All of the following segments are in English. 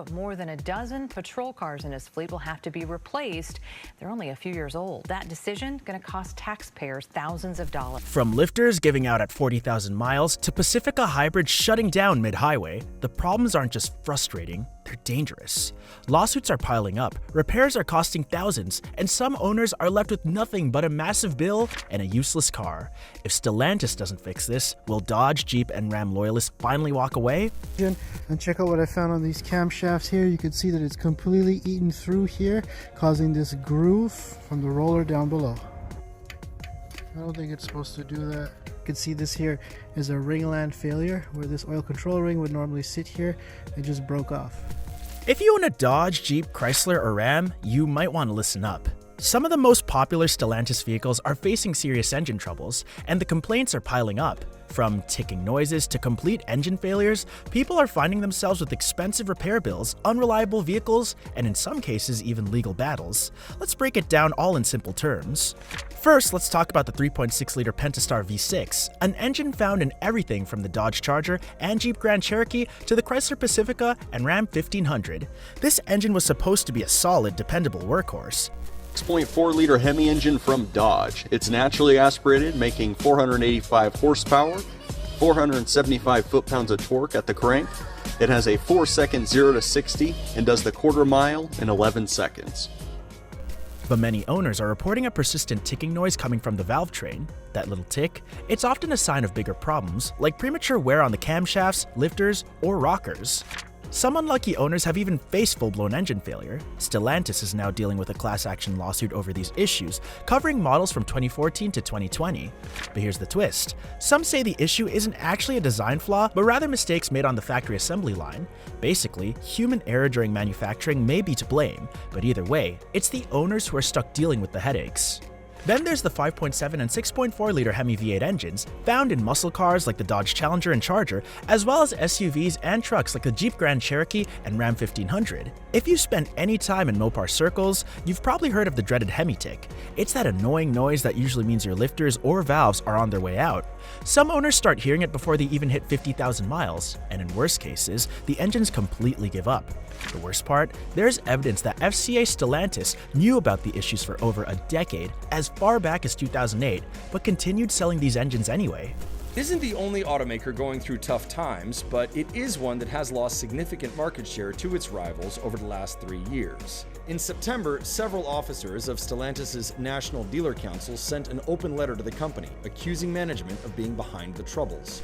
but more than a dozen patrol cars in his fleet will have to be replaced. They're only a few years old. That decision going to cost taxpayers thousands of dollars. From lifters giving out at 40,000 miles to Pacifica Hybrids shutting down mid-highway, the problems aren't just frustrating, they're dangerous. Lawsuits are piling up, repairs are costing thousands, and some owners are left with nothing but a massive bill and a useless car. If Stellantis doesn't fix this, will Dodge, Jeep, and Ram loyalists finally walk away? And check out what I found on these camshafts here. You can see that it's completely eaten through here, causing this groove from the roller down below. I don't think it's supposed to do that. You can see this here is a ringland failure where this oil control ring would normally sit here. It just broke off. If you own a Dodge, Jeep, Chrysler, or Ram, you might want to listen up. Some of the most popular Stellantis vehicles are facing serious engine troubles, and the complaints are piling up. From ticking noises to complete engine failures, people are finding themselves with expensive repair bills, unreliable vehicles, and in some cases even legal battles. Let's break it down all in simple terms. First, let's talk about the 3.6-liter Pentastar V6, an engine found in everything from the Dodge Charger and Jeep Grand Cherokee to the Chrysler Pacifica and Ram 1500. This engine was supposed to be a solid, dependable workhorse. 6.4-liter Hemi engine from Dodge. It's naturally aspirated, making 485 horsepower, 475 foot-pounds of torque at the crank. It has a 4-second 0 to 60 and does the quarter mile in 11 seconds. But many owners are reporting a persistent ticking noise coming from the valve train. That little tick, it's often a sign of bigger problems, like premature wear on the camshafts, lifters, or rockers. Some unlucky owners have even faced full-blown engine failure. Stellantis is now dealing with a class action lawsuit over these issues, covering models from 2014 to 2020. But here's the twist. Some say the issue isn't actually a design flaw, but rather mistakes made on the factory assembly line. Basically, human error during manufacturing may be to blame, but either way, it's the owners who are stuck dealing with the headaches. Then there's the 5.7 and 6.4-liter Hemi V8 engines, found in muscle cars like the Dodge Challenger and Charger, as well as SUVs and trucks like the Jeep Grand Cherokee and Ram 1500. If you spent any time in Mopar circles, you've probably heard of the dreaded Hemi tick. It's that annoying noise that usually means your lifters or valves are on their way out. Some owners start hearing it before they even hit 50,000 miles, and in worst cases, the engines completely give up. The worst part? There's evidence that FCA Stellantis knew about the issues for over a decade, as far back as 2008, but continued selling these engines anyway. It isn't the only automaker going through tough times, but it is one that has lost significant market share to its rivals over the last 3 years. In September, several officers of Stellantis' National Dealer Council sent an open letter to the company, accusing management of being behind the troubles.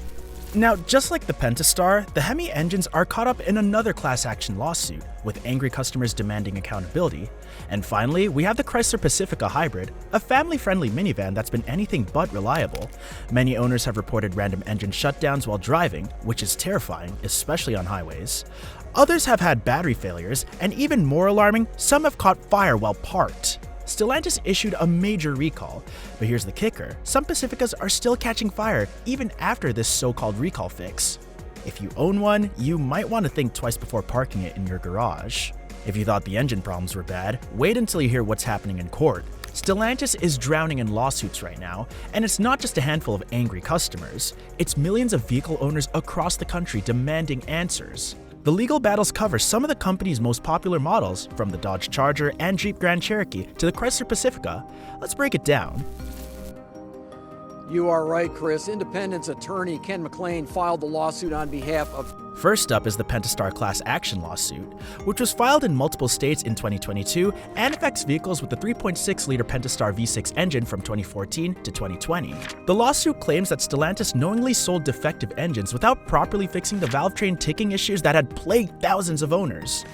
Now, just like the Pentastar, the Hemi engines are caught up in another class action lawsuit, with angry customers demanding accountability. And finally, we have the Chrysler Pacifica Hybrid, a family-friendly minivan that's been anything but reliable. Many owners have reported random engine shutdowns while driving, which is terrifying, especially on highways. Others have had battery failures, and even more alarming, some have caught fire while parked. Stellantis issued a major recall, but here's the kicker. Some Pacificas are still catching fire even after this so-called recall fix. If you own one, you might want to think twice before parking it in your garage. If you thought the engine problems were bad, wait until you hear what's happening in court. Stellantis is drowning in lawsuits right now, and it's not just a handful of angry customers. It's millions of vehicle owners across the country demanding answers. The legal battles cover some of the company's most popular models, from the Dodge Charger and Jeep Grand Cherokee to the Chrysler Pacifica. Let's break it down. You are right, Chris. Independence attorney Ken McLean filed the lawsuit on behalf of... First up is the Pentastar class action lawsuit, which was filed in multiple states in 2022 and affects vehicles with the 3.6-liter Pentastar V6 engine from 2014 to 2020. The lawsuit claims that Stellantis knowingly sold defective engines without properly fixing the valve train ticking issues that had plagued thousands of owners.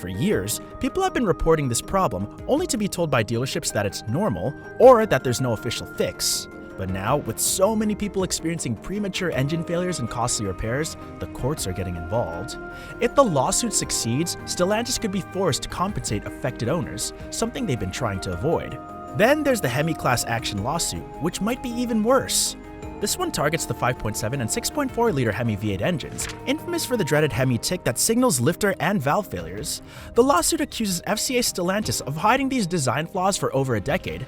For years, people have been reporting this problem only to be told by dealerships that it's normal or that there's no official fix. But now, with so many people experiencing premature engine failures and costly repairs, the courts are getting involved. If the lawsuit succeeds, Stellantis could be forced to compensate affected owners, something they've been trying to avoid. Then there's the Hemi class action lawsuit, which might be even worse. This one targets the 5.7 and 6.4-liter Hemi V8 engines, infamous for the dreaded Hemi tick that signals lifter and valve failures. The lawsuit accuses FCA Stellantis of hiding these design flaws for over a decade.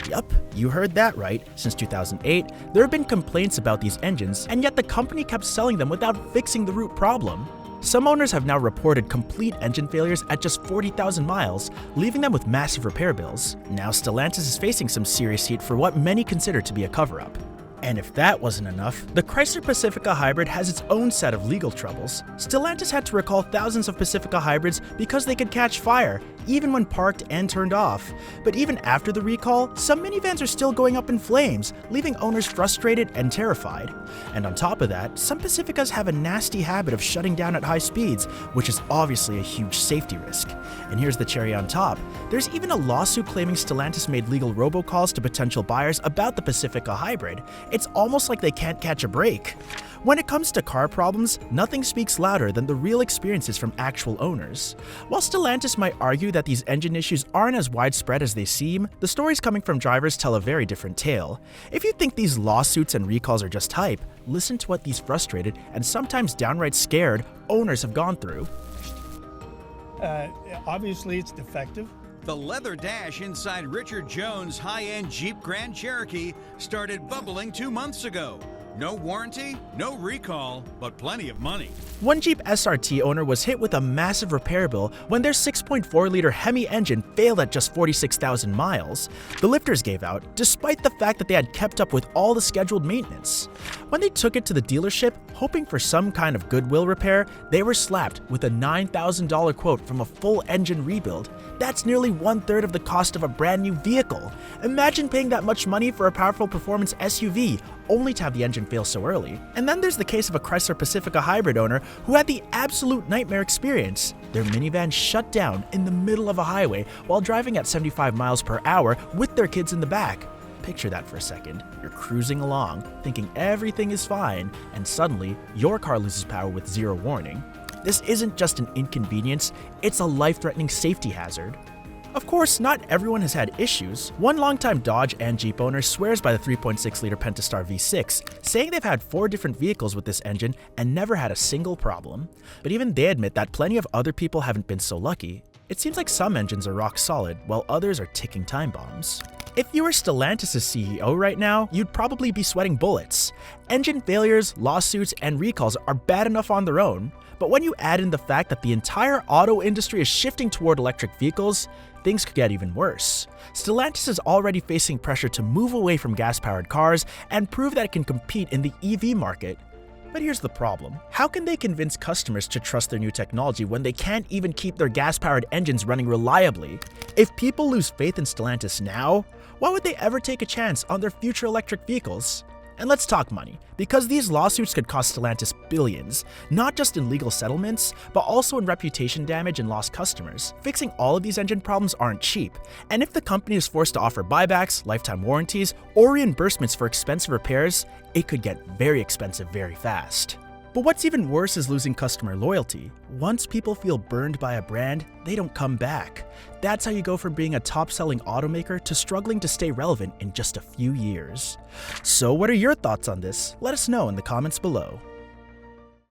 Yup, you heard that right. Since 2008, there have been complaints about these engines, and yet the company kept selling them without fixing the root problem. Some owners have now reported complete engine failures at just 40,000 miles, leaving them with massive repair bills. Now Stellantis is facing some serious heat for what many consider to be a cover-up. And if that wasn't enough, the Chrysler Pacifica Hybrid has its own set of legal troubles. Stellantis had to recall thousands of Pacifica Hybrids because they could catch fire, even when parked and turned off. But even after the recall, some minivans are still going up in flames, leaving owners frustrated and terrified. And on top of that, some Pacificas have a nasty habit of shutting down at high speeds, which is obviously a huge safety risk. And here's the cherry on top. There's even a lawsuit claiming Stellantis made legal robocalls to potential buyers about the Pacifica Hybrid. It's almost like they can't catch a break. When it comes to car problems, nothing speaks louder than the real experiences from actual owners. While Stellantis might argue that these engine issues aren't as widespread as they seem, the stories coming from drivers tell a very different tale. If you think these lawsuits and recalls are just hype, listen to what these frustrated and sometimes downright scared owners have gone through. Obviously, it's defective. The leather dash inside Richard Jones' high-end Jeep Grand Cherokee started bubbling 2 months ago. No warranty, no recall, but plenty of money. One Jeep SRT owner was hit with a massive repair bill when their 6.4-liter Hemi engine failed at just 46,000 miles. The lifters gave out, despite the fact that they had kept up with all the scheduled maintenance. When they took it to the dealership, hoping for some kind of goodwill repair, they were slapped with a $9,000 quote from a full engine rebuild. That's nearly 1/3 of the cost of a brand new vehicle. Imagine paying that much money for a powerful performance SUV, only to have the engine fail so early. And then there's the case of a Chrysler Pacifica Hybrid owner who had the absolute nightmare experience. Their minivan shut down in the middle of a highway while driving at 75 miles per hour with their kids in the back. Picture that for a second. You're cruising along, thinking everything is fine, and suddenly your car loses power with zero warning. This isn't just an inconvenience, it's a life-threatening safety hazard. Of course, not everyone has had issues. One longtime Dodge and Jeep owner swears by the 3.6-liter Pentastar V6, saying they've had 4 different vehicles with this engine and never had a single problem. But even they admit that plenty of other people haven't been so lucky. It seems like some engines are rock solid, while others are ticking time bombs. If you were Stellantis' CEO right now, you'd probably be sweating bullets. Engine failures, lawsuits, and recalls are bad enough on their own, but when you add in the fact that the entire auto industry is shifting toward electric vehicles, things could get even worse. Stellantis is already facing pressure to move away from gas-powered cars and prove that it can compete in the EV market. But here's the problem. How can they convince customers to trust their new technology when they can't even keep their gas-powered engines running reliably? If people lose faith in Stellantis now, why would they ever take a chance on their future electric vehicles? And let's talk money, because these lawsuits could cost Stellantis billions, not just in legal settlements, but also in reputation damage and lost customers. Fixing all of these engine problems aren't cheap, and if the company is forced to offer buybacks, lifetime warranties, or reimbursements for expensive repairs, it could get very expensive very fast. But what's even worse is losing customer loyalty. Once people feel burned by a brand, they don't come back. That's how you go from being a top-selling automaker to struggling to stay relevant in just a few years. So what are your thoughts on this? Let us know in the comments below.